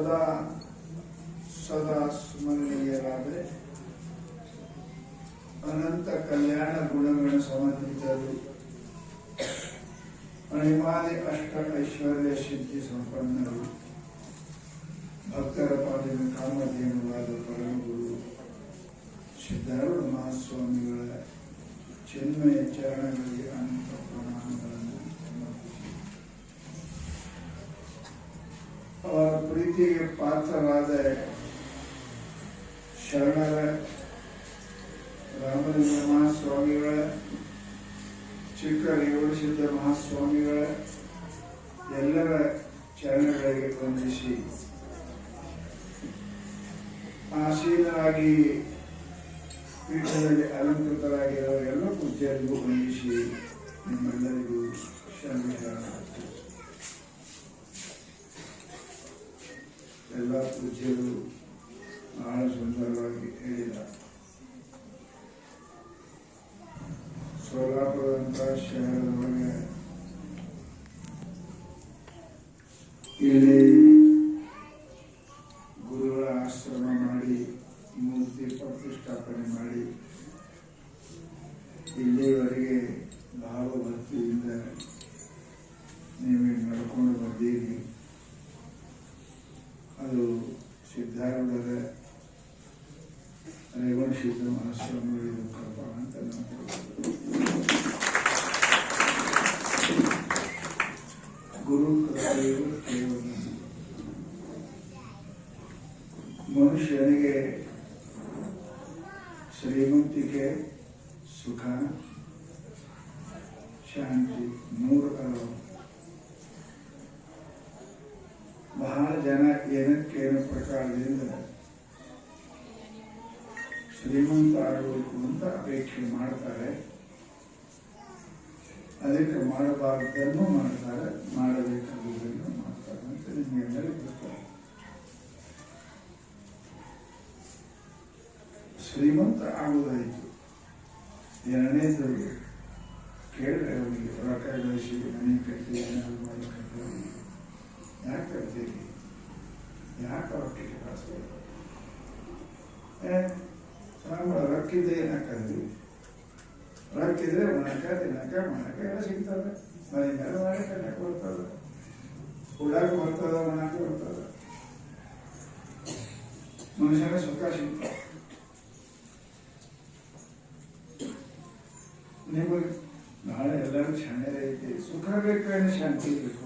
ಸದಾ ಸದಾ ಸ್ಮರಣೀಯರಾದರೆ ಅನಂತ ಕಲ್ಯಾಣ ಗುಣಗಳ ಸಮನ್ವಿತರು ಅಣಿಮಾದಿ ಅಷ್ಟ ಐಶ್ವರ್ಯ ಸಿದ್ಧಿ ಸಂಪನ್ನರು ಭಕ್ತರ ಪಾಲಿನ ಕಾಮಧೇನುವಾದ ಪರಮಗುರು ಸಿದ್ಧಾರೂಢ ಮಹಾಸ್ವಾಮಿಗಳ ಚಿನ್ಮಯ ಚರಣಗಳಿಗೆ ಅನಂತ ಪ್ರಣಾಮಗಳನ್ನು ಸಮರ್ಪಿಸಿ ಅವರ ಪ್ರೀತಿಗೆ ಪಾತ್ರರಾದ ಶರಣರ ರಾಮಲಿಂಗ ಮಹಾಸ್ವಾಮಿಗಳ ಚಿಕ್ಕ ರೇವಣಸಿದ್ಧ ಮಹಾಸ್ವಾಮಿಗಳ ಎಲ್ಲರ ಚರಣಗಳಿಗೆ ವಂದಿಸಿ ಆಸೀನರಾಗಿ ಪೀಠದಲ್ಲಿ ಅಲಂಕೃತರಾಗಿರುವ ಎಲ್ಲ ಪೂಜ್ಯರಿಗೂ ವಂದಿಸಿ ನಿಮ್ಮೆಲ್ಲರಿಗೂ ಶರಣ. ಎಲ್ಲ ಪೂಜ್ಯರು ಬಹಳ ಸುಂದರವಾಗಿ ಹೇಳಿದ ಸೋಲಾಪುರದಂತ ಶಹರದೊಳಗೆ ಇಲ್ಲಿ ಗುರುಗಳ ಆಶ್ರಮ ಮಾಡಿ ಮೂರ್ತಿ ಪ್ರತಿಷ್ಠಾಪನೆ ಮಾಡಿ ಇಲ್ಲಿವರೆಗೆ ಭಾವಭಕ್ತಿಯಿಂದ ನೀವು ನಡ್ಕೊಂಡು ಬಂದೀರಿ. ಅದು ಸಿದ್ಧಾರೂಢರ ರೇವಣಸಿದ್ಧ ಮಹಾಸ್ವಾಮಿಗಳಿಗೂ ಕೃಪಾ ಅಂತ ನಾವು ಗುರು ಕೃಪೆಯು ಕೇವಲ ಮನುಷ್ಯನಿಗೆ ಶ್ರೀಮಂತಿಕೆ, ಸುಖ, ಶಾಂತಿ ಮೂರು ಅಲವು. ಬಹಳ ಜನ ಏನಕ್ಕೇನು ಪ್ರಕಾರದಿಂದ ಶ್ರೀಮಂತ ಆಗಬೇಕು ಅಂತ ಅಪೇಕ್ಷೆ ಮಾಡ್ತಾರೆ. ಅದಕ್ಕೆ ಮಾಡಬಾರ್ದನ್ನು ಮಾಡ್ತಾರೆ, ಮಾಡಬೇಕಾದುದನ್ನು ಮಾಡ್ತಾರೆ ಅಂತ ನಿಮಗೆಲ್ಲರಿಗೂ ಗೊತ್ತಾಗ. ಶ್ರೀಮಂತ ಆಗುವುದಾಯಿತು. ಎರಡನೇದು ಕೇಳಿದ್ರೆ ಅವನಿಗೆ ರೊಕ್ಕ ಗಳಿಸಿ ಮನೆ ಕಟ್ಟಿ ಏನಾದ್ರು ಮಾಡಿ ಕಟ್ಟಿ ಯಾಕೆ ಕಟ್ತೀರಿ, ಯಾಕೆ ರೊಕ್ಕಕ್ಕೆ ಕಾಸು ರೊಕ್ಕಿದ್ರೆ ಏನಾಕಂದ್ವಿ, ರೊಕ್ಕಿದ್ರೆ ಒಣಕ ತಿನ್ನಕ ಮಣಕ ಎಲ್ಲ ಸಿಗ್ತದೆ. ಮನೆ ಮೇಲೆ ಮಾಡಿ ಕಣ್ಣಕ್ಕೆ ಬರ್ತದೆ, ಉಡಾಕ ಬರ್ತದ, ಒಣಕ ಬರ್ತದ, ಮನುಷ್ಯನ ಸುಖ ಸಿಗ್ತದೆ. ನಿಮಗೆ ನಾಳೆ ಎಲ್ಲರೂ ಶಾಣ್ಯರೇ ಐತಿ. ಸುಖ ಬೇಕು, ಶಾಂತಿ ಬೇಕು.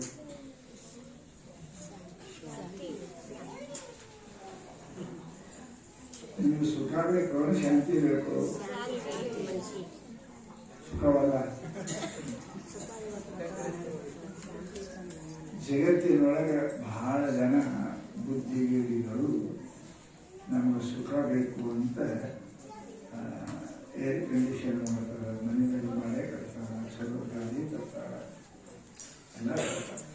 ನಿಮ್ಗೆ ಸುಖ ಬೇಕು, ಶಾಂತಿ ಬೇಕು. ಸುಖವಲ್ಲ. ಜಗತ್ತಿನೊಳಗೆ ಬಹಳ ಜನ ಬುದ್ಧಿಜೀವಿಗಳು ನಮಗೆ ಸುಖ ಬೇಕು ಅಂತ ಏರ್ ಕಂಡೀಷನ್ ಮಾಡ್ತಾರೆ, ಮನೆಯಲ್ಲಿ ಮಳೆ ಕಟ್ತಾರೆ, ಚಲೋ ಗಾಡಿ ಕಟ್ತಾರೆ, ಎಲ್ಲ ಕಟ್ತಾರೆ.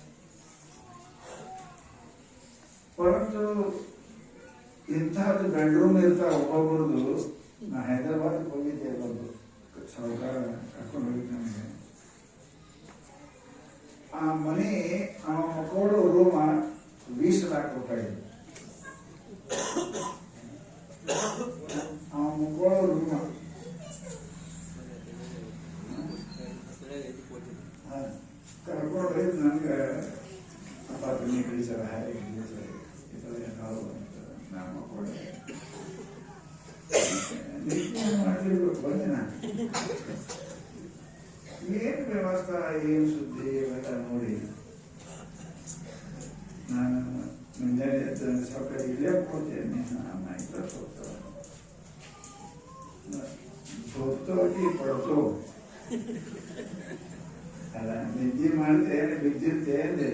ಪರಂತು ಇಂಥದ್ದು ಬೆಡ್ರೂಮ್ ಇರ್ತಾವ ಒಬ್ಬೊಬ್ರದ್ದು. ನಾ ಹೈದರಾಬಾದ್ಗೆ ಹೋಗಿದ್ದೆ, ಬಂದು ಸಾವುಕಾರ ಕರ್ಕೊಂಡು ಹೋಗಿದ್ದೆ. ನನಗೆ ಆ ಮನೆ ಅವ ಮಕ್ಕಳು ರೂಮ 20 लाख ರೂಪಾಯಿ. ಅವ ಮಕ್ಕಳು ರೂಮ ಕರ್ಕೊಂಡು ಹೋಗಿದ್ದು. ನನಗೆ ಅಪಾರ್ಟ್ಮೆಂಟ್ ಕಳಿಸಾರ, ಹಾಗೆ ನಾವು ಮಕ್ಕಳು ಮಾಡ್ಲಿರ್ಬೇಕು. ಬಂದೆ ನಾನು, ಏನು ವ್ಯವಸ್ಥೆ, ಏನು ಸುದ್ದಿ ಇವೆಲ್ಲ ನೋಡಿ ನಾನು ಮುಂಜಾನೆ ಸ್ವಲ್ಪ ಇಲ್ಲೇ ಕೊಡ್ತೇನೆ. ಹೋಗ್ತೋಗಿ ಕೊಡ್ತೋ ಅಲ್ಲ, ನಿದ್ದೆ ಮಾಡಿದೆ ಬಿದ್ದಿರ್ತೆ ಅಂದೆ.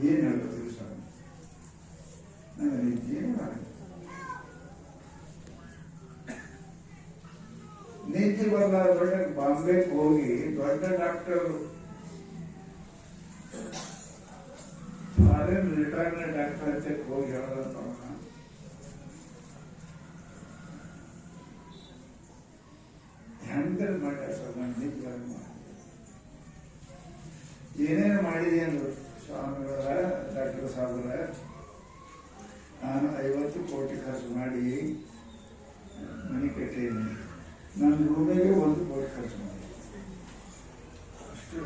ಏನು ಹೇಳ್ಬೇಕು ಸರ್, ನಾನು ನಿದ್ದೆ ಮಾಡಿ ನಿದ್ದೆ ಬರಲಾರ ದೊಡ್ಡ ಬಾಂಬೆಗೆ ಹೋಗಿ ದೊಡ್ಡ ಡಾಕ್ಟರ್, ಫಾರಿನ್ ರಿಟೈರ್ಡ್ ಡಾಕ್ಟರ್ ಅಂತ ಹೋಗಿ ಹೇಳೋದಂತ ಹೆಂಗಲ್ ಮಾಡ್ಯಾರ ಸರ್. ನಾನು ನಿದ್ದೆ ಏನೇನು ಮಾಡಿದೆ ಅಂದ್ರು ಸ್ವಾಮಿಗಳ ಡಾಕ್ಟರ್ ಸಾಹೇಬ್ರ ನಾನು 50 ಕೋಟಿ ಖರ್ಚು ಮಾಡಿ ಮನೆ ಕಟ್ಟೀನಿ. ನನ್ನ ರೂಮಿಗೆ 1 ಕೋಟಿ ಖರ್ಚು ಮಾಡಿ ಅಷ್ಟು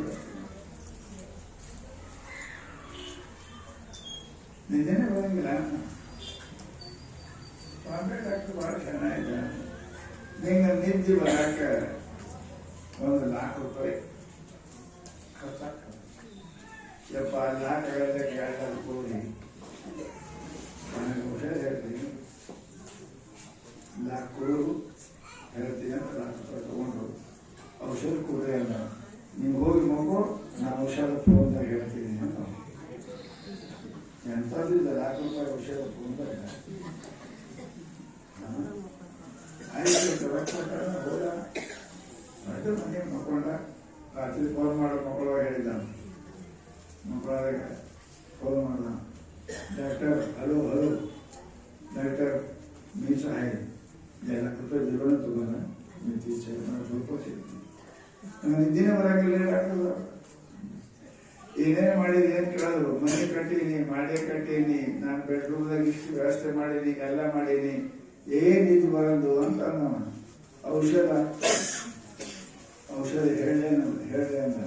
ನಿನ್ನೆ ಬರಂಗಿಲ್ಲ. ಸ್ವಾಮಿ ಡಾಕ್ಟರ್ ಭಾಳ ಚೆನ್ನಾಗಿದೆ. ನಿಂಗೆ ನಿದ್ದೆ ಬರಾಕ 1 ಲಕ್ಷ ರೂಪಾಯಿ ಖರ್ಚಾಗ್ತದೆ. ಯಪ್ಪ 1 ಲಕ್ಷ ಕೇಳ್ತಾರೆ ಕೂಡಿ ನನಗೆ ಔಷಧ ಹೇಳ್ತೀನಿ, 1 ಲಕ್ಷ ಕೊಡು ಹೇಳ್ತೀನಿ ಅಂತ 1 ಲಕ್ಷ ರೂಪಾಯಿ ತಗೊಂಡು ಔಷಧ ಕೊಡ್ರಿ ಅಲ್ಲ, ನೀವು ಹೋಗಿ ಮಗು ನಾನು ಔಷಧ ಫೋನ್ದಾಗ ಹೇಳ್ತೀನಿ ಅಂತ. ಎಂಥದ್ದು 1 ಲಕ್ಷ ರೂಪಾಯಿ ಔಷಧ ಫೋನ್ದಾಗ ಆಯ್ತು ರೊಕ್ಕ ಹೋದ ಅದು ಮನೆ ಮಕ್ಕೊಂಡ. ರಾತ್ರಿ ಫೋನ್ ಮಾಡೋ ಮಕ್ಕಳವಾಗ ಹೇಳಿದ್ದ, ಮಕ್ಕಳಾಗ ಫೋನ್ ಮಾಡ್ದ, ಡಾಕ್ಟರ್ ಹಲೋ ಹಲೋ ಡಾಕ್ಟರ್ मी जो आहे 1 ಲಕ್ಷ ರೂಪಾಯಿ ಜೀವನ ತಗೋಣ, मी 30 ರೂಪಾಯಿ ಸಿಗ್ತೀನಿ. ನಾನು ನಿದ್ದಿನೇ ಬರಂಗಿಲ್ಲ ಡಾಕ್ಟರ್. ಏನೇನು ಮಾಡಿದೀನಿ ಅಂತ ಕೇಳಿದ್ರು. ಮನೆ ಕಟ್ಟೀನಿ, ಮಾಡೇ ಕಟ್ಟೀನಿ, ನಾನು ಬೆಡ್ರೂಮ್ದಾಗ ಇಷ್ಟು ವ್ಯವಸ್ಥೆ ಮಾಡೀನಿ, ಎಲ್ಲ ಮಾಡೀನಿ, ಏನ್ ಇದು ಬರೋದು ಅಂತ ಔಷಧ ಹೇಳದೆ ಅಂದ.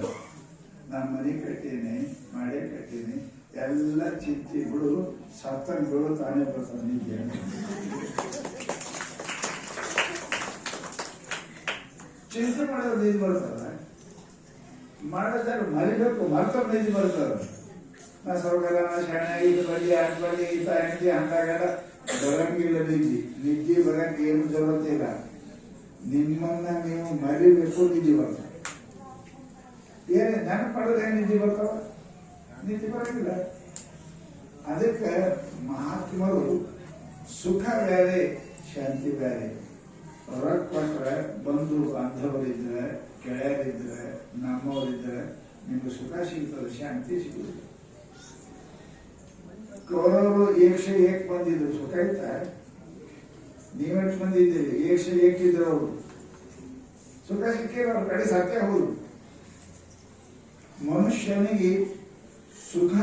ನಾನು ಮನೆ ಕಟ್ಟೀನಿ, ಮಾಡೇ ಕಟ್ಟೀನಿ, ಎಲ್ಲ ಚಿಂತೆ ಬಿಡು, ಸತ್ತಂಗ್ ಬಿಡು, ತಾನೇ ಬರ್ತಾನೆ ನಿದ್ದೆ. ಚಿಂತೆ ಮಾಡೋದು ನಿಜ ಬರ್ತದ, ಮಾಡಿದ್ರೆ ಮರಿಬೇಕು, ಮರ್ತವ್ರು ನಿಜ ಬರ್ತದ. ನಾ ಸೌಕರ್ಯ ಶಾಣ ಇದು ಬಲ್ಲಿ ಅದು ಬಲ್ಲಿ ಈತ ಹೆಂಡತಿ ಹಂಗಾಗೆಲ್ಲ ಬರಂಗಿಲ್ಲ. ನಿದ್ದೆ ಬರಂಗೆ ಏನು ಜರುತ್ತಿಲ್ಲ. ನಿಮ್ಮನ್ನ ನೀವು ಮರಿಬೇಕು, ನಿದ್ದೆ ಬರ್ತದೆ. ಏನೇ ನೆನಪು ಮಾಡಿದ್ರೆ ನಿದ್ದೆ ಬರ್ತಾವ, ನಿದ್ದೆ ಬರಂಗಿಲ್ಲ. ಅದಕ್ಕೆ ಮಹಾತ್ಮರು ಸುಖ ಬೇರೆ, ಶಾಂತಿ ಬೇರೆ. ಹೊರಗೆ ಕೊಟ್ಟರೆ ಬಂಧು ಬಾಂಧವರಿದ್ರೆ, ಗೆಳೆಯರಿದ್ರೆ, ನಮ್ಮವರಿದ್ರೆ ನಿಮ್ಗೆ ಸುಖ ಸಿಗ್ತದೆ, ಶಾಂತಿ ಸಿಗುತ್ತದೆ. ಕೌರವರು 101 ಬಂದಿದ್ರು, ಸುಖ ಆಯ್ತಾ? ನೀವೆಷ್ಟು ಬಂದಿದ್ದೀರಿ? 101 ಇದ್ರು ಅವರು, ಸುಖ ಸಿಕ್ಕಿರ ಅವ್ರ ಕಡೆ ಸತ್ಯ ಹೋದ್ರು. ಮನುಷ್ಯನಿಗೆ ಸುಖ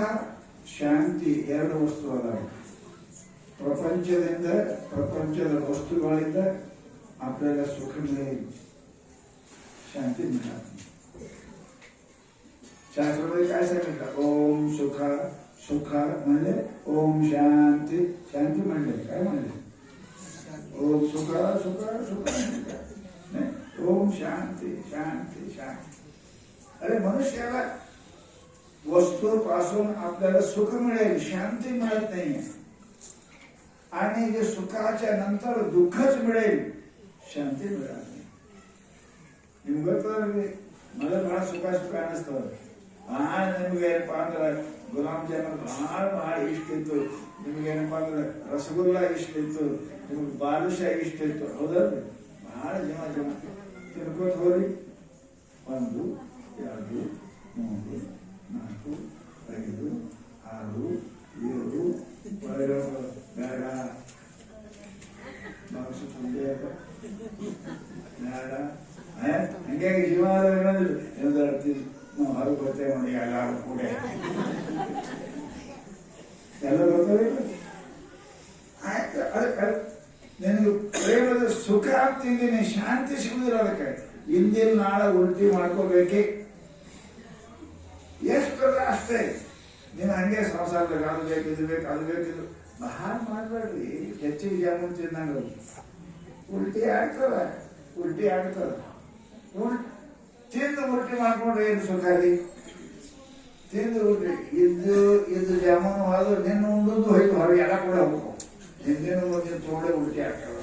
ಶಾಂತಿ 2 ವಸ್ತು ಅದಾವ. ಪ್ರಪಂಚದ ವಸ್ತುಗಳಿಂದ आपल्याला सुख मिळेल, शांती मिळणार. शास्त्रामध्ये काय सांगितलं? ओम सुख. सुख म्हणजे ओम शांती. शांती म्हणजे काय म्हणले? ओम सुख सुख सुख नाही, ओम शांती शांती शांती. अरे मनुष्याला वस्तूपासून आपल्याला सुख मिळेल, शांती मिळत नाही. आणि जे सुखाच्या नंतर दुःखच मिळेल, ಶಾಂತಿ मिळणार नाही. ನಿಮ್ಗೆ ಗೊತ್ತದ್ರಿ, ಮೊದಲು ಬಹಳ ಸುಖ ಅನಿಸ್ತದ. ಭಾಳ ನಿಮ್ಗೇನಪ್ಪ ಅಂದ್ರೆ ಗುಲಾಬ್ ಜಾಮೂನ್ ಭಾಳ ಇಷ್ಟ ಇತ್ತು, ನಿಮ್ಗೇನಪ್ಪ ಅಂದ್ರೆ ರಸಗುಲ್ಲ ಇಷ್ಟ ಇತ್ತು, ನಿಮ್ಗೆ ಬಾದುಷಾ ಇಷ್ಟ ಇತ್ತು, ಹೌದಲ್ರಿ? ಭಾಳ ಜನ ತಿನ್ಕೋತ ಹೋರಿ. 1 2 3 4 5 6 7 ಬೇಡ ಮನಸ್ಸು ತುಂಬಿಯ ಬೇಡ. ಹಂಗಾಗಿ ಜೀವನ ನಾವು ಹೊರಗೆ ಬರ್ತೇವೆ ನೋಡಿ, ಎಲ್ಲರೂ ಕೂಡ ಎಲ್ಲ ಬರ್ತವೆ. ಆಯ್ತು, ಅದಕ್ಕೆ ನಿನಗೆ ಪ್ರೇಮದ ಸುಖ ಆಗ್ತಿದ್ದೀನಿ, ಶಾಂತಿ ಸಿಗುದಿಲ್ಲ. ಅದಕ್ಕೆ ಇಂದಿನ ನಾಳೆ ಉಲ್ಟಿ ಮಾಡ್ಕೋಬೇಕೆ, ಎಷ್ಟು ಅಷ್ಟೇ. ನೀವು ಹಂಗೆ ಸಂಸಾರದಾಗ ಅದು ಬೇಕಿದ್ದು ಬೇಕು, ಅದು ಬೇಕಿದ್ದು ಬಹಳ ಮಾಡಬೇಡ್ರಿ. ಹೆಚ್ಚಿಗೆ ಜಾಮೂನ್ ತಿನ್ನಂಗ ಉಲ್ಟಿ ಆಗ್ತದ. ತಿಂದು ಉಲ್ಟಿ ಮಾಡ್ಕೊಂಡ್ರೆ ಏನು ಸುಖ ರೀ? ತಿಂದು ಉಲ್ಟಿ ಇದ್ದು ಜಾಮೂನು ಅದು ನಿನ್ನ ಉಂಡುದು ಹೋಯ್ತು, ಹೊರಗೆ ಎಲ್ಲ ಕೂಡ ಹೋಗ್ಬೇಕು. ಹಿಂದಿನ ಮುಂದಿನ ತೋಡೆ ಉಲ್ಟಿ ಆಗ್ತದೆ.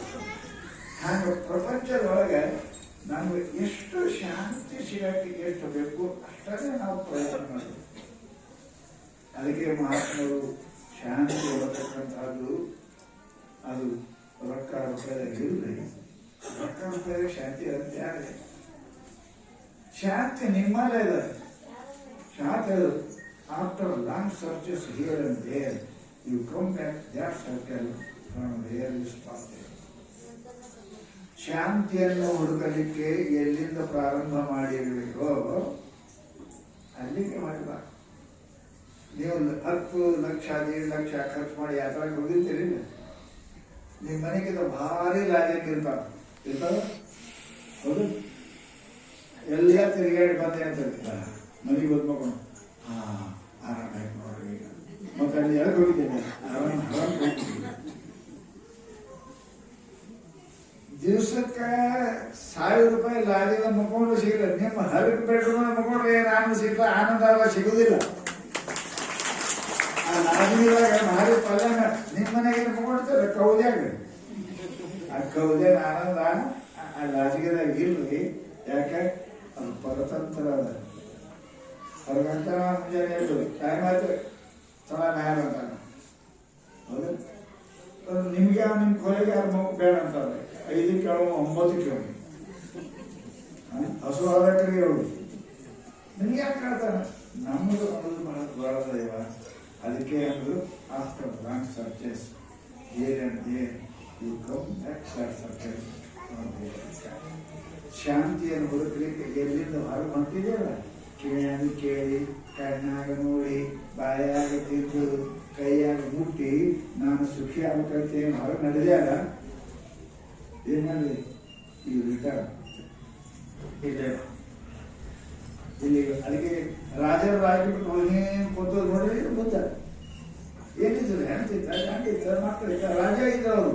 ಹಾಗೆ ಪ್ರಪಂಚದೊಳಗೆ ನಮ್ಗೆ ಎಷ್ಟು ಶಾಂತಿ ಸಿಗಕ್ಕೆ ಎಷ್ಟು ಬೇಕು ಅಷ್ಟೇ ನಾವು ಪ್ರಯತ್ನ ಮಾಡಬೇಕು. ಅದಕ್ಕೆ ಮಹಾತ್ಮರು ಶಾಂತಿ ಹೊರತಕ್ಕಂಥದ್ದು ಅದು ರೊಕ್ಕ ರೂಪಾಯಿದಾಗ ಇರಲಿ. ರೊಕ್ಕ ರೂಪಾಯಿದಾಗ ಶಾಂತಿ ಇರುತ್ತೆ. ಯಾರೇ ಶಾಂತಿ ನಿಮ್ಮಲ್ಲೇ ಇದೆ. Shanti after long searches here and there you come back that circle from where you stop. ಶಾಂತಿಯನ್ನು ಹುಡುಕಲಿಕ್ಕೆ ಎಲ್ಲಿಂದ ಪ್ರಾರಂಭ ಮಾಡಿರಬೇಕೋ ಅಲ್ಲಿಗೆ ಮಾಡಬಾರ್ದು. ನೀವು 10 ಲಕ್ಷ 1.5 ಲಕ್ಷ ಖರ್ಚು ಮಾಡಿ ಯಾತ್ರೆಗೆ ಹೋಗಿರ್ತೀರಿ. ನಿಮ್ಮ ಮನೆಗಿಂತ ಭಾರಿ ಲಾಜಕ್ಕೆ ಇರ್ತಾವ ಹೌದು. ಎಲ್ಲ ತಿರುಗಾಡಿ ಬಂದೆ ಅಂತ ಇರ್ತಾರೆ. ಮನೆಗೆ ಓದ್ಕೊಂಡು ಆರಾಮಾಗಿ ನೋಡ್ರಿ. ಈಗ ಮತ್ತೆ ಅಲ್ಲಿ ಎಲ್ಲಿ ಹೋಗಿದ್ದೇನೆ ದಿವ್ಸಕ್ಕೆ 1000 ರೂಪಾಯಿ ಲಾಜಿನ ಮುಖಂಡು ಸಿಗಲ್ಲ. ನಿಮ್ಮ ಹರಕ್ ಬೆಡ್ರೂಮ್ ಮುಖಂಡ್ರೆ ನಾನು ಸಿಗ್ತ ಆನಂದ ಸಿಗುದಿಲ್ಲ. ಆ ಲಾಜಿದಾಗ ಭಾರಿ ಪಲ್ಯನ ನಿಮ್ಮ ಮನೆಗೆ ಮುಖಂಡ್ತಾರೆ ಕೌದ್ಯಾಗ. ಆ ಕೌದ್ಯಾಗ ಆನಂದ ಆ ಲಾಜಿಗೆದಾಗ ಇಲ್ರಿ. ಯಾಕೆ ಅದು ಪರತಂತ್ರ ಅದ. ಹೊರಗಂತ ಮುಂಜಾನೆ ಹೇಳ್ತೀವಿ ಟೈಮ್ ಆಯ್ತು ಚೆನ್ನಾಗಿ ಮ್ಯಾಲ ಅಂತಾನ ಹೌದು. ನಿಮ್ಗೆ ಯಾವ ನಿಮ್ಮ ಕೊಲೆಗೆ ಯಾರು ಬೇಡ ಅಂತಾರೆ. 5 ಕೇಳೋ 9 ಕೇಳೋ ಹಸು ಆದಕ್ಕೆ ಹೇಳು. ನಿಮ್ಗೆ ಯಾಕೆ ಹೇಳ್ತಾನೆ? ನಮ್ಮದು ಅನ್ನೋದು ಬರೋದೈವ. ಅದಕ್ಕೆ ಅಂದ್ರು after long searches here and there you come back searches. ಶಾಂತಿಯನ್ನು ಹುಡುಕಲಿಕ್ಕೆ ಎಲ್ಲಿಂದ ಹೊರಗೆ ಹೊಂಟಿದೆಯಲ್ಲ, ಕಿವಿಯಾಗ ಕೇಳಿ, ಕಣ್ಣಾಗ ನೋಡಿ, ಬಾಯಾಗ ತಿಂದು, ಕೈಯಾಗ ಮುಟ್ಟಿ ನಾನು ಸುಖಿ ಆಗ್ತೇನೆ ಹೊರಗೆ ನಡೆದ್ಯಾರ. ಏನ್ ಮಾಡಿದೆ? ಈ ರಿಟರ್ನ್ ಇಲ್ಲಿ ಅದಕ್ಕೆ ರಾಜರ ರಾಜಬಿಟ್ಟು ಏನ್ ಕೂತೋದು ನೋಡ್ರಿ. ಗೊತ್ತ ಏನಿದ್ರು ಹೆಣ್ತಿತ್ತ ಗಂಡಿತ್ತ ಮಕ್ಕಳಿತ್ತ ರಾಜ ಇದ್ದ. ಅವರು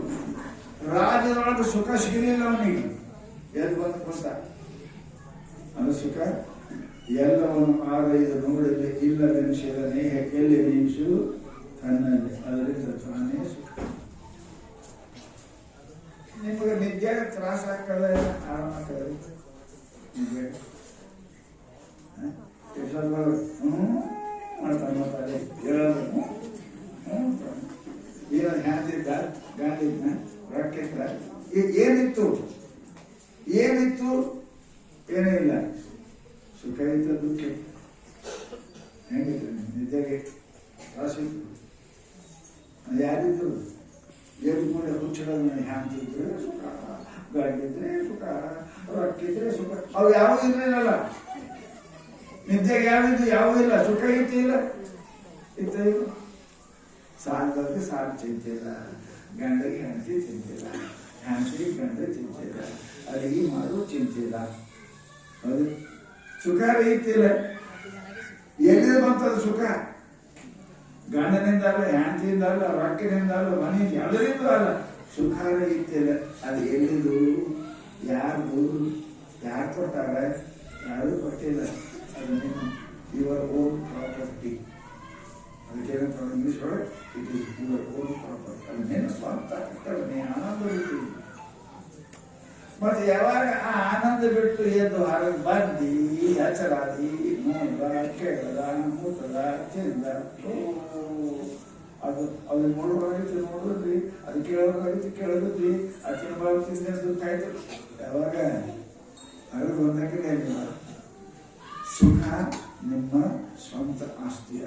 ರಾಜರೊಳಗೆ ಸುಖ ಸಿಗಲಿಲ್ಲ ಅವನಿಗೆ. ಎಲ್ಲಿ ಬಂದು ಗೊತ್ತ ಅದು ಸುಖ? ಎಲ್ಲವನ್ನು ಆರೈದು ನೋಡಲಿ ಇಲ್ಲವೆನಿಸಿದ ನೇಹ ಎಲ್ಲಿ ನಿಮಿಷು ತನ್ನಲ್ಲಿ, ಅದರಿಂದ ತಾನೇ ಸುಖ. ನಿಮಗೆ ನಿದ್ದೆ ತ್ರಾಸ ಆಗ್ತದೆ, ಆರಾಮ ಆಗ್ತದೆ. ನಿದ್ದೆ ಮಾಡ್ತಾರೆ ಹೇಳೋದು. ಏನೋ ಹ್ಯಾಂದಿದ್ದ ಗಾಂಧಿದ್ನ ರೊಕ್ಕಿದ್ದ ಏನಿತ್ತು ಏನಿತ್ತು? ಏನೂ ಇಲ್ಲ. ಸುಖ ಇತ್ತು, ದುಃಖ ಹೆಂಗಿತ್ತು? ನಿದ್ದೆಗೆ ತ್ರಾಸಿತ್ತು. ಯಾರಿದ್ರು ಎಲ್ಲಿ ಕೂಡ ಹುಚ್ಚಗಳನ್ನು ಹ್ಯಾಂತಿದ್ರೆ ಸುಖ, ಗಂಡಿದ್ರೆ ಸುಖ, ರೊಕ್ಕಿದ್ರೆ ಸುಖ. ಅವು ಯಾವ ಇರಲಿಲ್ಲ. ನಿದ್ದೆಗೆ ಯಾವಿದ್ದು ಯಾವೂ ಇಲ್ಲ. ಸುಖ ಇತ್ತು ಇಲ್ಲ ಇತ್ತ ಇಲ್ಲ. ಸಾಲದವ್ರಿಗೆ ಸಾಲ ಚಿಂತಿಲ್ಲ, ಗಂಡಗೆ ಹೆಂಡತಿ ಚಿಂತಿಲ್ಲ, ಹೆಂಡತಿ ಗಂಡ ಚಿಂತಿಲ್ಲ, ಅಡಿಗೆ ಮಾಡೋ ಚಿಂತಿಲ್ಲ. ಹೌದು. ಸುಖ ಇತ್ತಿಲ್ಲ. ಎಲ್ಲಿಂದ ಬಂತದ ಸುಖ? ಗಂಡನಿಂದ ಅಲ್ಲ, ಹೆಂಡತಿಯಿಂದ ಅಲ್ಲ, ರೊಕ್ಕಿನಿಂದ ಅಲ್ಲ, ಮನೆಯಿಂದ ಎಲ್ಲರಿಂದ ಅಲ್ಲ. ಸುಖ ಇತ್ತಿಲ್ಲ. ಅದು ಎಲ್ಲಿದು? ಯಾರ್ದು? ಯಾರು ಕೊಟ್ಟಾರ? ಯಾರು ಕೊಟ್ಟಿಲ್ಲ. ಅದು ನಿಮ್ಮ ಯುವರ್ ಓನ್ ಪ್ರಾಪರ್ಟಿ. ಅದಕ್ಕೇನಂತ ಇಂಗ್ಲೀಷ್ ಒಳಗೆ it is your own property. ಅದು ನಿನ್ನ ಸ್ವಂತ ನೀ ಆನಂದ ಬಿಟ್ಟು. ಮತ್ತೆ ಯಾವಾಗ ಆ ಆನಂದ ಬಿಟ್ಟು ಎದ್ದು ಹೊರಗೆ ಬಂದಿ, ಹಚರಾದಿ, ನೋಡ್ದ, ಕೇಳದ, ಮುಟ್ಟದ, ತಿಂದ, ಅದು ನೋಡುವಾಗೈತಿ ನೋಡಿದ್ರಿ, ಅದು ಕೇಳೋವಾಗೈತಿ ಕೇಳಿದ್ರಿ, ಅದು ತಿನ್ಬಾರ್ದು ತಿಂದ ದುಃಖ ಆಯ್ತು. ಯಾವಾಗ ಹೊರಗೆ ಬಂದಾಗೆ ಸುಖ ನಿಮ್ಮ ಸ್ವಂತ ಆಸ್ತಿಯ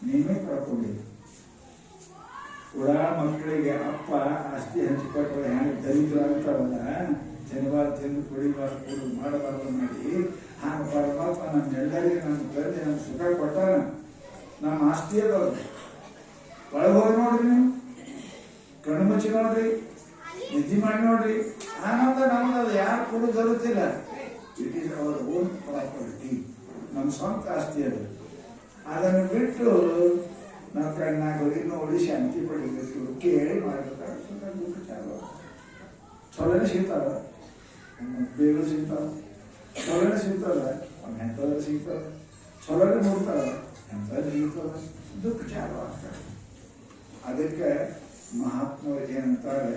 ನೀವೇ ಕಳ್ಕೊಂಡಿರಿ. ಉಡಾಳ ಮಕ್ಕಳಿಗೆ ಅಪ್ಪ ಆಸ್ತಿ ಹಂಚಿಕೊಟ್ಟರೆ ಹೆಂಗೆ ದರಿದ್ರ ಆಗ್ತಾವಲ್ಲ, ತಿನ್ನಬಾರ್ದು ತಿಂದು ಕುಡಿಬಾರ್ದು ಕುಡಿದು ಮಾಡಬಾರ್ದು ಮಾಡಿ, ಹಾಗೆ ಪರಮಾತ್ಮ ನಮ್ಮೆಲ್ಲರಿಗೆ ನಮ್ಮ ಕರೆದು ನಮ್ಗೆ ಸುಖ ಕೊಟ್ಟಾನ. ನಮ್ಮ ಆಸ್ತಿ ಅದವ್ರು. ಒಳಗೆ ಹೋಗಿ ನೋಡ್ರಿ, ನೀವು ಕಣ್ಣು ಮುಚ್ಚಿ ನೋಡ್ರಿ, ನಿದ್ದೆ ಮಾಡಿ ನೋಡ್ರಿ. ಆನಂದ ನಮ್ದು. ಅದು ಯಾರು ಕೊಡು ಜರುತ್ತಿಲ್ಲ. It is our own property. ನಮ್ಮ ಸ್ವಂತ ಆಸ್ತಿ ಅದು. ಅದನ್ನು ಬಿಟ್ಟು ನಾವು ಕಣ್ಣಾಗ ಹೋಗಿ ನೋಡಿ ಶಾಂತಿ ಪಡಿಬೇಕು, ಕೇಳಿ ಮಾಡ್ಬೇಕಾದ್ರೆ ಸುಖ ದುಃಖ ಚಾಲು. ಚೊಲನೆ ಸಿಗ್ತಾವ, ಬೇಗ ಸಿಗ್ತಾವ, ಚೊಲನೆ ಸಿಗ್ತಾವ, ಒಂದು ಎಂಥದ್ದು ಸಿಗ್ತಾವ, ಚೊಲನೆ ನೋಡ್ತಾವ, ಎಂಥದ್ದು ಸಿಗ್ತಾವ, ದುಃಖ ಚಾಲು ಆಗ್ತದೆ. ಅದಕ್ಕೆ ಮಹಾತ್ಮರು ಏನಂತಾರೆ,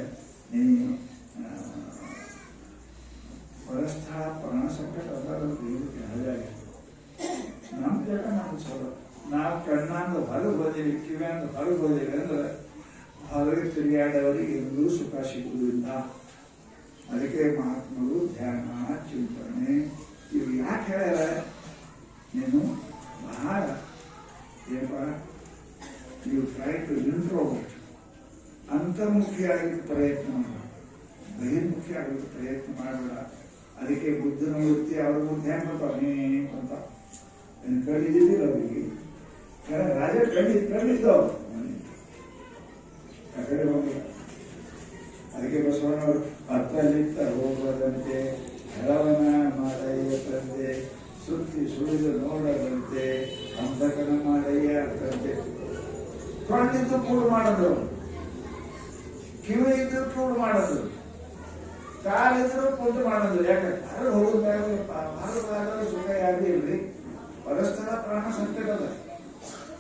ನೀನು ಪರಸ್ಥಳ ಪ್ರಾಣ ಸಂಕಟ ಹಾಗಾಗಿ ನಮ್ಮ ಜಾಗ ನಮ್ಗೆ ಚಲೋ. ನಾವು ಕಣ್ಣಾಂದು ಹೊರಗೆ ಹೋದಿವಿ, ಕಿವಿಯಾಂದು ಹೊರಗೆ ಹೋದಿವಿ ಅಂದ್ರೆ ಹೊರಗೆ ತಿರುಗಾಡೋರಿಗೆ ಎಂದೂ ಸುಖ ಸಿಗುವುದಿಲ್ಲ. ಅದಕ್ಕೆ ಮಹಾತ್ಮರು ಧ್ಯಾನ, ಚಿಂತನೆ ಇವು ಯಾಕೆ ಹೇಳ್ಯಾರ? ನೀನು ಬಹಳ ಏನಪ್ಪ, ನೀವು ಟ್ರೈ ಟು ಇಂಟ್ರೋವರ್ಟ್, ಅಂತರ್ಮುಖಿಯಾಗಿ ಪ್ರಯತ್ನ ಮಾಡ, ಬಹಿರ್ಮುಖಿ ಆಗೋದು ಪ್ರಯತ್ನ ಮಾಡಬೇಡ. ಅದಕ್ಕೆ ಬುದ್ಧನ ವೃತ್ತಿ ಅವ್ರ ಮುಂದೆ ಹೆಂಗೆ ಬರ್ತಾವ ಅಂತ ಕಲಿದಿದ್ದೀರ ಅವರಿಗೆ. ರಾಜ ಕಂಡಿದ್ದವು ಆ ಕಡೆ ಹೋಗಿಲ್ಲ. ಅದಕ್ಕೆ ಬಸವಣ್ಣವರು ಅತ್ತಲಿತ್ತ ಹೋಗದಂತೆ ಹೆಳವನ ಮಾಡಯ್ಯಂತೆ ಸುತ್ತಿ ಸುಳಿದು ನೋಡದಂತೆ ಅಂಧಕನ ಮಾಡಯ್ಯ ಅಂತಂತೆ. ಕಣ್ಣಿದ್ದು ಕೂಡು ಮಾಡೋದು, ಕಿವಿ ಇದ್ದು ಕೂಡು ಮಾಡೋದು, ಕಾಲಿದ್ರು ಕೂಡು ಮಾಡೋದು. ಯಾಕಂದ್ರೆ ಅಲ್ಲಿ ಹೋಗೋದಾಗ ಸುಖ ಯಾರು ಇಲ್ರಿ, ಪರಸ್ಪರ ಪ್ರಾಣ ಸಂಕಟದ.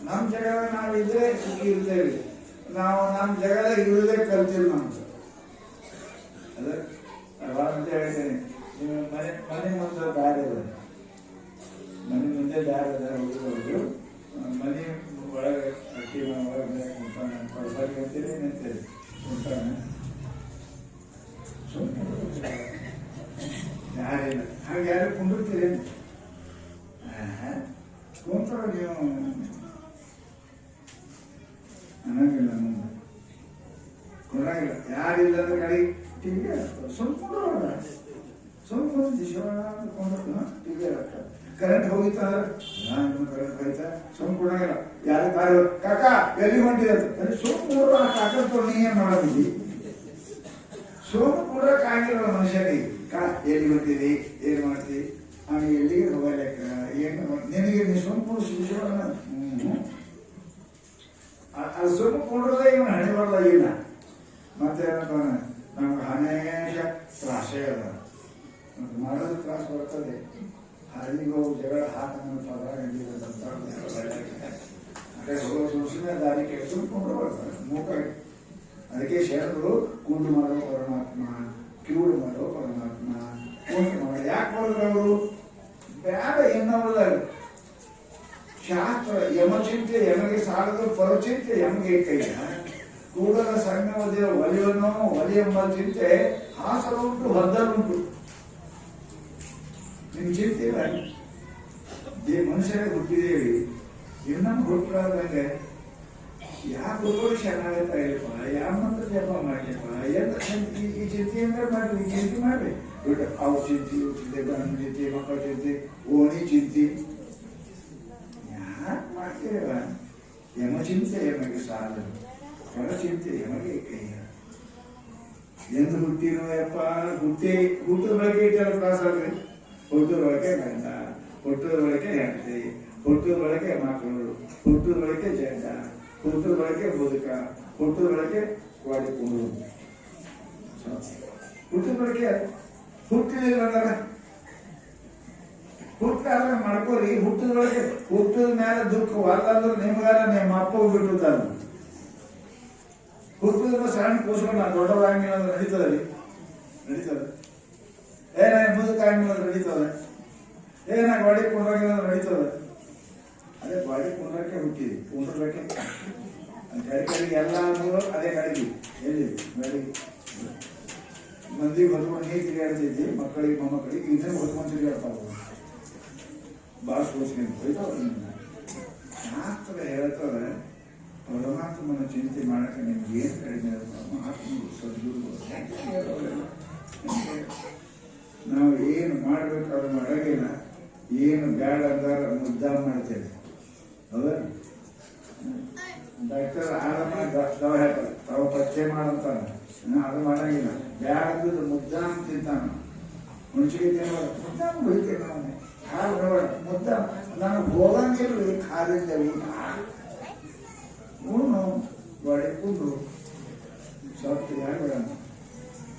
ನಮ್ಮ ಜಗದ ನಾವಿದ್ರೆ ಸುಖಿ ಇರ್ತೇವೆ, ನಾವು ನಮ್ಮ ಜಗದ ಇರುವುದೇ ಕಲ್ತಿಲ್ಲ ನಮ್ದು. ಅದ ಅಂತ ಹೇಳ್ತೇನೆ. ನೀವು ಮನೆ ಮುಂದೆ ದಾರಿ ಅದ, ಮನೆ ಮುಂದೆ ದಾರಿ ಅದ, ಹೋಗುವುದು ಮನೆ ಒಳಗೆ ಅಕ್ಕಿ ಒಳಗೆ ಕೊಡ್ಸಾಗಿ ಹೇಳ್ತೀರಿ ಏನಂತೇಳಿ ಉಂಟಾನ ಯಾರಿಲ್ಲ. ಹಾಗೆ ಯಾರು ಕುಂಡಿರ್ತೀರಿ ಕುಂತಾರ ನೀವು ಅನ್ನಂಗಿಲ್ಲ, ಮುಂದೆ ಕೊಡಂಗಿಲ್ಲ. ಯಾರಿಲ್ಲ ಅಂದ್ರೆ ಕಡೆ ಟಿವಿ ಸ್ವಲ್ಪ ಸ್ವಲ್ಪ ಟಿವಿ ಕರೆಂಟ್ ಹೋಗಿತ್ತ ಕರೆಂಟ್ ಹೋಯ್ತಾ ಸುಮ್ ಕೊಡಂಗಿಲ್ಲ. ಯಾರು ಕಾರ್ ಕಾಕ ಎಲ್ಲಿ ಹೊಂಟಿದ ಸುಮ್ ಕೂಡ ಆ ಕಾಕ ನೀ ಏನ್ ಮಾಡಿದ್ವಿ ಸುಮ್ ಕೊಡಕ್ ಆಗಿಲ್ಲ ಮನುಷ್ಯನಿಗೆ. ಎಲ್ಲಿ ಹೊಂಟಿದಿ ಏನ್ ಮಾಡ್ತಿ ಆಮೇಲೆ ಎಲ್ಲಿಗೆ ಹೋಗಲಿಕ್ಕ ಏನು ನಿನಗೆ ನೀ ಸುಮ್ ಕೂಡ ಅದು ಸುಮ್ಮ ಕುಂಡ್ರದೇ ಇವನು ಹಣೆ ಬರ್ದಾಗಿಲ್ಲ. ಮತ್ತೆ ಏನಂತಾನೆ ನಮ್ಗೆ ಹನೇಶ ತ್ರಾಸೇ ಅದ, ಮಾಡೋದು ತ್ರಾಸ ಬರ್ತದೆ. ಹಳ್ಳಿಗೆ ಹೋಗಿ ಜಗಳ ಹಾಕಂತ ಸುಮ್ಮನೆ ದಾರಿ ಕೆಟ್ಟು ಸುಮ್ಕೊಂಡು ಬರ್ತಾರೆ ಮೂಕ. ಅದಕ್ಕೆ ಶರಣರು ಕುಂಡು ಮಾಡೋ ಪರಮಾತ್ಮ, ಕಿವುಡು ಮಾಡೋ ಪರಮಾತ್ಮ, ಕುಂಟು ಮಾಡೋ ಯಾಕೆ ಮಾಡಿದ್ರು ಅವರು ಬೇಡ ಎನ್ನೋದಾಗ ಶಾಸ್ತ್ರ ಯಮಚಿಂತೆ ಯಮಗೆ ಸಾಲದು, ಪರಚಿಂತೆ ಯಮಗೆ ಕೈಯ ಕೂಡಲ ಸಣ್ಣ ಒಲಿಯನ್ನು ಒಲಿಯೆಂಬ ಚಿಂತೆ ಹಾಸಲುಂಟು ಹೊದ್ದಲುಂಟು. ನಿಮ್ ಚಿಂತೆ ಮನುಷ್ಯರೇ ಹುಟ್ಟಿದೇವಿ, ಇನ್ನೊಂದು ಹುಟ್ಟಲಾರ್ದಂಗೆ ಯಾವ ಗುರುಗಳು ಶರಣಾಗತ್ತಾ ಇಲ್ಲಪ್ಪ, ಯಾವ ಮಂತ್ರ ಜಪ ಮಾಡ್ಲಿಪ್ಪ, ಈ ಚಿಂತೆ ಅಂದ್ರೆ ಮಾಡ್ರಿ, ಈ ಚಿಂತೆ ಮಾಡ್ರಿ. ಅವ್ರ ಚಿಂತೆ, ಇವ್ರ ಚಿಂತೆ, ಗಂಡ ಚಿಂತೆ, ಮಕ್ಕಳ ಚಿಂತೆ, ಓಣಿ ಚಿಂತೆ ಯಾಕೆ ಮಾಡ್ತೀರಲ್ಲ? ಯಮಚಿಂತೆ ಯಮಗೆ ಸಾಲದು, ಹೊರಚಿಂತೆ ಯಮಗೆ ಕೈಯ. ಎಂದು ಹುಟ್ಟಿನೋ ಯಪ್ಪ, ಹುಟ್ಟದ ಬಳಕೆ ಇಟ್ಟಲ್ಲ ತ್ರಾಸ ಅಲ್ರಿ. ಹುಟ್ಟದ ಬಳಕೆ ಗಂಡ, ಹುಟ್ಟದ ಬಳಕೆ ಹೆಂಡತಿ, ಹುಟ್ಟದ ಬಳಕೆ ಮಕ್ಕಳು, ಹುಟ್ಟದ ಬಳಕೆ ಜಂಡ, ಹುಟ್ಟದ ಬಳಕೆ ಮುದುಕ, ಹುಟ್ಟದ ಬಳಕೆ ವಾಡಿಕೊಂಡು. ಹುಟ್ಟದ ಬಳಕೆ ಹುಟ್ಟಿದಿಲ್ಲ ಅಂದ್ರೆ ಹುಟ್ಟಾದ್ರೆ ಮಾಡ್ಕೋರಿ. ಹುಟ್ಟಿದ ಬಳಕೆ ಹುಟ್ಟಿದ ಮೇಲೆ ದುಃಖ ಅಲ್ಲಂದ್ರೆ ನಿಮ್ಗಾರ ನಿಮ್ಮ ಅಪ್ಪ ಬಿಟ್ಟಿರ್ತಾರ. ಹುಟ್ಟಿದ ಸಣ್ಣ ಕೂಸ್ಕೊಂಡು ನಾನು ದೊಡ್ಡವರಾಗಿಲ್ಲ ಅಂದ್ರೆ ನಡೀತದೆ, ನಡೀತದೆ. ಏನ ಮುದುಕ ಆಗಿಲ್ಲ ಅಂದ್ರೆ ನಡೀತದೆ, ಏನ ಗಾಡಿ ಕೊಂಡೋಗಿಲ್ಲ ಅಂದ್ರೆ ನಡೀತದೆ. ಅದೇ ಗಾಡಿ ಕೊಂಡ್ರಕ್ಕೆ ಹುಟ್ಟಿದ್ವಿ, ಕೊಂಡ್ರಕ್ಕೆ ಕಡೆಗೆ ಎಲ್ಲ ಅದೇ ಕಡೆಗೆ ಎಲ್ಲಿ ಬೆಳಿಗ್ಗೆ ಮಂದಿಗೆ ಹೊತ್ಕೊಂಡು ನೀರು ತಿರುಗಾಡ್ತಿದ್ವಿ, ಮಕ್ಕಳಿಗೆ ಮೊಮ್ಮಕ್ಕಳಿಗೆ ಇದನ್ನು ಹೊತ್ಕೊಂಡು ತಿರುಗಾಡ್ತಾವ. ಭಾಳ ಸೋಚ್ಕೊಂಡು ಹೋಯ್ತಾವ. ಶಾಸ್ತ್ರ ಹೇಳ್ತಾರೆ ಪರಮಾತ್ಮನ ಚಿಂತೆ ಮಾಡಕ್ಕೆ ನಿಮ್ಗೆ ಏನು ಕಡಿಮೆ ಮಹಾತ್ಮರು ಸದ್ಗುರುಗಳು ನಾವು ಏನು ಮಾಡ್ಬೇಕಾದ್ರೂ ಮಾಡಂಗಿಲ್ಲ. ಏನು ಬೇಡ ಅಂದಾಗ ಮುದ್ದ ಮಾಡ್ತೇವೆ. ಹೌದಾ? ಡಾಕ್ಟರ್ ಆರಾಮ ದವ ಹೇಳ್ತಾರೆ, ತಾವು ಪಚ್ಚೆ ಮಾಡಂತಾನ, ಅದು ಮಾಡಂಗಿಲ್ಲ. ಬೇಡ ಅಂದಿದ್ದು ಮುದ್ದ ಅಂತ ತಿಂತಾನ. ಹುಣಸಿಗೆ ತಿನ್ನೋದು ಮುದ್ದ ಹೊಡಿತೇವೆ ನಾವು. ಹಾಲು ನೋಡ ಮುದ್ದ ನಾನು ಹೋಗಂಗಿಲ್ಲ. ಖಾಲಿಂದ ಊಟ ಊನು ಒಡೆಕೊಂಡು ಸ್ವಲ್ಪ ಯಾಗ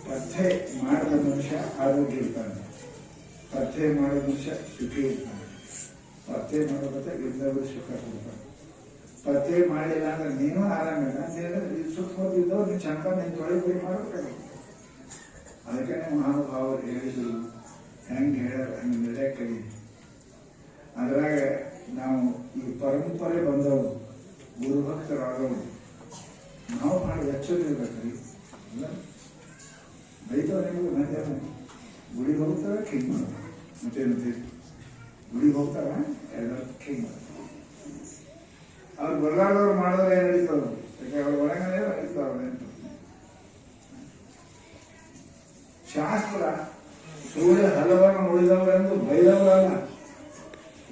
ಪಥ್ಯ ಮಾಡಿದ ಮನುಷ್ಯ ಆರೋಗ್ಯ ಇರ್ತಾನೆ, ಪಥ್ಯ ಮಾಡಿದ ಮನುಷ್ಯ ಸುಖಿ ಇರ್ತಾನೆ, ಪಥ್ಯ ಮಾಡೋದ ಎಲ್ಲರೂ ಸುಖ ಕೊಡ್ತಾನೆ. ಪಥ್ಯ ಮಾಡಿಲ್ಲ ಅಂದ್ರೆ ನೀನು ಆರಾಮಿಲ್ಲ, ನೀನು ಸುಖವಾಗಿದ್ದವು ನೀನು ಚಂದ ನೀನು ತೊಳೆಗುರಿ ಮಾಡಬೇಕಾಗ. ಅದಕ್ಕೆ ಮಹಾನುಭಾವರು ಹೇಳಿದ್ರು, ಹೆಂಗೆ ಹೇಳ್ಯಾರ ಹಂಗೆ ನಡೆಯಕ್ಕೆ ಕಲಿ. ಅದ್ರಾಗ ನಾವು ಈ ಪರಂಪರೆ ಬಂದವು, ಗುರುಭಕ್ತರಾದವು, ನಾವು ಭಾಳ ಎಚ್ಚರಿರ್ಬೇಕ್ರಿ. ಇಲ್ಲ ಬೈತವ ನಿಮಗೆ ಮಂದಿ ಗುಡಿಗೆ ಹೋಗ್ತಾರ ಕಿಂಗ್ ಮಾಡ್ತಾರೆ, ಮತ್ತೇನಂತೀರಿ ಗುಡಿಗೆ ಹೋಗ್ತಾರ ಎಲ್ಲರೂ ಕಿಂಗ್ ಮಾಡ್ತಾರೆ. ಅವ್ರು ಬರಲಾರ್ದವ್ರು ಮಾಡಿದ್ರೆ ಏನು ನಡೀತವ್ರು, ಯಾಕೆ ಅವ್ರ ಒಳಗಡೆ ನಡೀತಾವ್ರೆ. ಶಾಸ್ತ್ರ ಸೂರ್ಯ ಹಲವನ್ನು ಉಳಿದವರೆಂದು ಬೈದವರಲ್ಲ.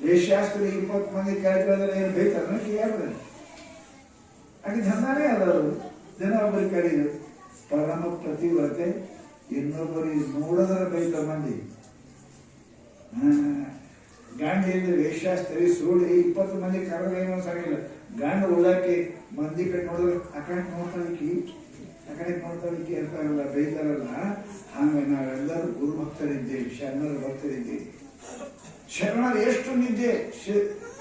ವೇಷಶಾಸ್ತ್ರ 20 ಮಂದಿ ಕರೆದ್ರೆ ಏನು ಬೈತಾರ ಯಾರು ಹಾಗೆ ಧಂದಾನೇ ಅದವರು ಜನ ಒಬ್ಬರಿಗೆ ಕರೀದು ಪರಮ ಪ್ರತಿವತೆ ಇನ್ನೊಬ್ಬರಿಗೆ ನೋಡೋದರ ಬೈತ ಮಂದಿ ಗಾಂಡಿಯಲ್ಲಿ ವೇಷಶಾಸ್ತ್ರಿ ಸುಳ್ಳಿ 20 ಮಂದಿ ಕರೆದ್ರೆ ಏನೋ ಸಾಗಿಲ್ಲ ಗಾಂಡ ಉಳ್ಳಾಕಿ ಮಂದಿ ಕಡೆ ನೋಡಿದ್ರೆ ಆ ಕಡೆ ನೋಡ್ತಾಳಿಕಿ ಅಂತಾರಲ್ಲ ಬೈತಾರಲ್ಲ ಹಂಗ ನಾವೆಲ್ಲರೂ ಗುರು ಭಕ್ತರಿದ್ದೇವೆ ಶರಣರ ಭಕ್ತರಿದ್ದೇವೆ ಶರಣರು ಎಷ್ಟು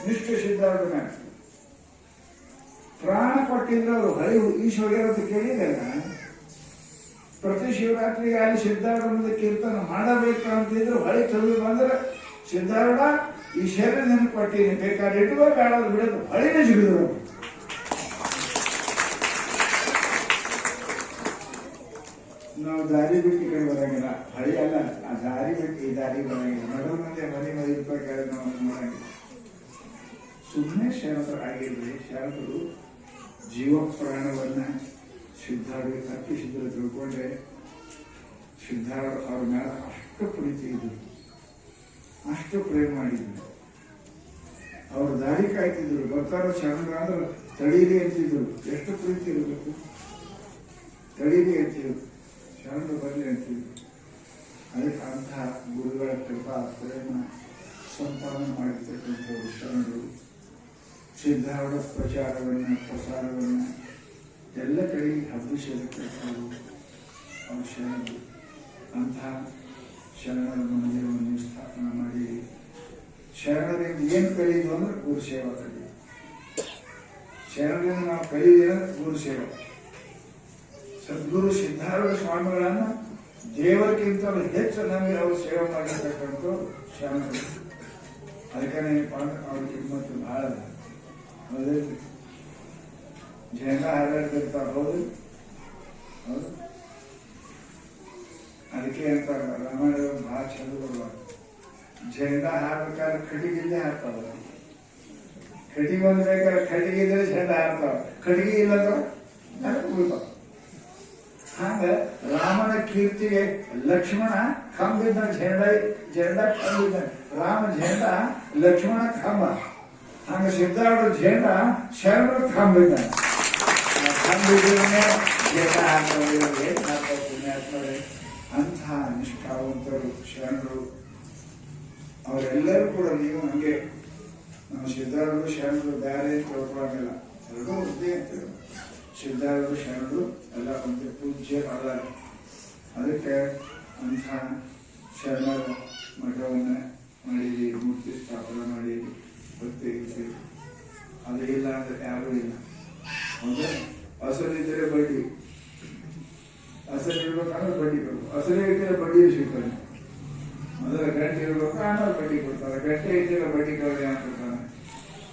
ನಿಷ್ಠೆ ಸಿದ್ಧಾರ್ಥ ಪ್ರಾಣ ಕೊಟ್ಟಿದ್ರು ಅವರು ಹಳಿ ಈಶ್ವರ್ಯ ಅಂತ ಕೇಳಿದಲ್ಲ ಪ್ರತಿ ಶಿವರಾತ್ರಿಗೆ ಅಲ್ಲಿ ಸಿದ್ಧಾರ್ಥ ಕೀರ್ತನ ಮಾಡಬೇಕು ಅಂತಿದ್ರು ಹಳಿ ತೊಳೆದು ಬಂದ್ರೆ ಸಿದ್ಧಾರ್ಥ ಈ ಶರೀರ ನೆನಪು ಕೊಟ್ಟಿನಿ ಬೇಕಾದ್ರೆ ಇಟ್ಕೋ ಬೇಡ ಬಿಡೋದು ಹಳಿನೇ ಸಿಗಿದ್ರು ನಾವು ದಾರಿ ಬಿಟ್ಟು ಈ ಕಡೆ ಬರಂಗಿಲ್ಲ ಹಳಿ ಅಲ್ಲ ಆ ದಾರಿ ಬಿಟ್ಟು ಈ ದಾರಿ ಬರಂಗಿಲ್ಲ ನಡು ಮಂದಿ ಮನೆ ರೂಪಾಯಿ ನಾವು ಮಾಡಂಗಿಲ್ಲ ಸುಮ್ಮನೆ ಶರಣರು ಆಗಿರ್ಲಿ ಶರಣರು ಜೀವ ಪ್ರಾಣವನ್ನ ಸಿದ್ಧಾರ್ಥ ಅರ್ಪಿಸಿದ್ರು ತಿಳ್ಕೊಂಡ್ರೆ ಸಿದ್ಧಾರ್ಥ ಅವ್ರ ಮೇಲೆ ಅಷ್ಟು ಪ್ರೀತಿ ಇದ್ರು ಅಷ್ಟು ಪ್ರೇಮ ಮಾಡಿದ್ರು ಅವ್ರ ದಾರಿ ಕಾಯ್ತಿದ್ರು ಬರ್ತಾರ ಶರಣರು ಅಂದ್ರೆ ತಡೀರಿ ಅಂತಿದ್ರು ಎಷ್ಟು ಪ್ರೀತಿ ಇರಬೇಕು ತಡೀರಿ ಅಂತಿದ್ರು ಶರಣರು ಬರಲಿ ಅಂತಿದ್ರು ಅದಕ್ಕೆ ಅಂತಹ ಗುರುಗಳ ಕೃಪಾ ಪ್ರೇಮ ಸಂಪಾದನೆ ಮಾಡಿರ್ತಕ್ಕಂಥವ್ರು ಶರಣರು ಸಿದ್ಧಾರ್ಥ ಪ್ರಸಾರವನ್ನ ಎಲ್ಲ ಕಡೆಗೆ ಹಬ್ಬಿಸತಕ್ಕಂಥವ್ರು ಅವರು ಶರಣರು ಅಂತಹ ಶರಣರ ಮಂದಿರವನ್ನು ಸ್ಥಾಪನೆ ಮಾಡಿ ಶರಣರಿಂದ ಏನು ಕಲಿಯುವುದು ಅಂದ್ರೆ ಗುರು ಸೇವಾ ಕಲಿಯುವುದು ಶರಣರಿಂದ ನಾವು ಕಲಿಯುವುದಂದ್ರೆ ಗುರು ಸೇವಾ ಸದ್ಗುರು ಸಿದ್ಧಾರ್ಥ ಸ್ವಾಮಿಗಳನ್ನ ದೇವರಿಗಿಂತಲೂ ಹೆಚ್ಚು ನಮಗೆ ಅವರು ಸೇವೆ ಮಾಡಿರ್ತಕ್ಕಂಥ ಶರಣರು ಅದಕ್ಕೆ ಅವ್ರ ಕಿಮ್ಮತ್ತು ಬಹಳ ಹೌದು ಜನ ಹಾರಾಡ್ತಿರ್ತಾರೆ ಹೌದು ಹೌದು ಅದಕ್ಕೆ ಅಂತ ರಾಮಾಯಣ ಬಹಳ ಚಂದ ಬರುವ ಜೆಂಡ ಹಾರ್ಬೇಕಾದ್ರೆ ಕಟ್ಟಿಗಿಲ್ಲೇ ಹಾಕ್ತಾವ ಕಟ್ಟಿಗೆ ಬಂದ್ಬೇಕಾದ್ರೆ ಕಟ್ಟಿಗೆ ಇದ್ರೆ ಜೆಂಡ ಹಾರ್ತಾವ ಕಟ್ಟಿಗೆ ಇಲ್ಲಂದ್ರ ಉಳ್ತಾವ ಹಂಗ ರಾಮನ ಕೀರ್ತಿಗೆ ಲಕ್ಷ್ಮಣ ಕಂಬಿದ್ದ ಜೆಂಡ ಕಂಬಿದ್ದ ರಾಮ ಜೆಂಡ ಲಕ್ಷ್ಮಣ ಕಂಬ ಹಂಗ ಸಿದ್ಧಾರ್ಥ ಜೆಂಡ ಶರಣರು ಕಂಬಿದ್ದ ಕಂಬಿದ್ರೆ ಜೆಂಡ ಹಾಕ್ತಾರೆ ಅಂತಹ ನಿಷ್ಠಾವಂತರು ಶರಣರು ಅವರೆಲ್ಲರೂ ಕೂಡ ನೀವು ಹಂಗೆ ನಾವು ಸಿದ್ಧಾರ್ಥ ಶರಣರು ಬೇರೆ ತಿಳ್ಕೊಳ್ಳೋಂಗಿಲ್ಲ ಎರಡೂ ಒಂದೇ ಅಂತೇಳಿ ಸಿದ್ಧಾರ್ಥ ಶರಣರು ಎಲ್ಲ ಒಂದೇ ಪೂಜ್ಯ ಅಲ್ಲ ಅದಕ್ಕೆ ಅಂಥ ಶರಣರ ಮಠವನ್ನು ಮಾಡಿರಿ ಮೂರ್ತಿ ಸ್ಥಾಪನೆ ಮಾಡಿ ಭಕ್ತಿ ಅದು ಇಲ್ಲ ಅಂದ್ರೆ ಯಾರೂ ಇಲ್ಲ ಹೌದಾ ಅಸಲಿದ್ದರೆ ಬಡ್ಡಿ ಅಸಲು ಇರ್ಬೇಕಂದ್ರೆ ಬಡ್ಡಿ ಕೊಡ್ಬೇಕು ಅಸಲೇ ಇದ್ದರೆ ಬಡ್ಡಿ ಸಿಗ್ತಾನೆ ಮೊದಲ ಗಂಟೆ ಇರ್ಬೇಕು ಆಮೇಲೆ ಬಡ್ಡಿ ಕೊಡ್ತಾರೆ ಗಂಟೆ ಇದ್ದರೆ ಬಡ್ಡಿ ಕವರಿ ಅಂತ ಕೊಡ್ತಾನೆ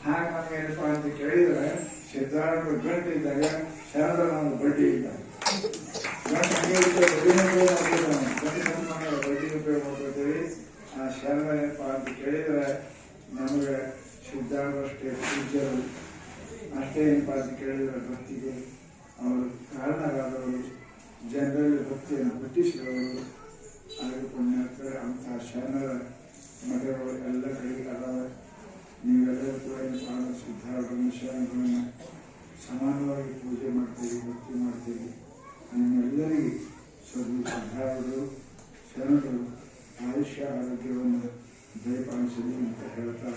ಹಾಗೆ ನಮ್ಗೆ ಏನಪ್ಪಾ ಅಂತ ಕೇಳಿದ್ರೆ ಸಿದ್ಧಾರ್ಥ ಗಂಟೆ ಇದ್ದಾಗ ಶರಣರ ನಾವು ಬಡ್ಡಿ ಇದ್ದಾಗ ಗಂಟೆ ಹಂಗೆ ಇದ್ದರೆ ಬಡ್ಡಿನೇ ಬಡ್ಡಿ ಉಪಯೋಗ ಮಾಡ್ಕೊತೀವಿ ಆ ಶರಣ ಏನಪ್ಪಾ ಅಂತ ಕೇಳಿದ್ರೆ ನಮಗೆ ಸಿದ್ಧಾರ್ಥಷ್ಟೇ ಪೂಜ್ಯರು ಅಷ್ಟೇ ಏನಪ್ಪಾ ಅಂತ ಕೇಳಿದ್ರೆ ಭಕ್ತಿಗೆ ಅವರು ಕಾರಣರಾದವರು ಜನರಲ್ಲಿ ಭಕ್ತಿಯನ್ನು ಹುಟ್ಟಿಸಿದವರು ಅದಕ್ಕೆ ಪುಣ್ಯಾತ್ಮರು ಅಂತಹ ಶರಣರ ಮಠಗಳು ಎಲ್ಲ ಕಡೆಗೆ ಅದಾವೆ ನೀವೆಲ್ಲರೂ ಕೂಡ ಸಿದ್ಧಾರ್ಥನ ಶರಣಗಳನ್ನು ಸಮಾನವಾಗಿ ಪೂಜೆ ಮಾಡ್ತೀವಿ ಭಕ್ತಿ ಮಾಡ್ತೀವಿ ನಿಮ್ಮೆಲ್ಲರಿಗೆ ಸಿದ್ಧಾರ್ಥರು ಶರಣರು ಆಯುಷ್ಯ ಆರೋಗ್ಯವನ್ನು ದಯಪಾಲಿಸಲಿ ಅಂತ ಹೇಳ್ತಾ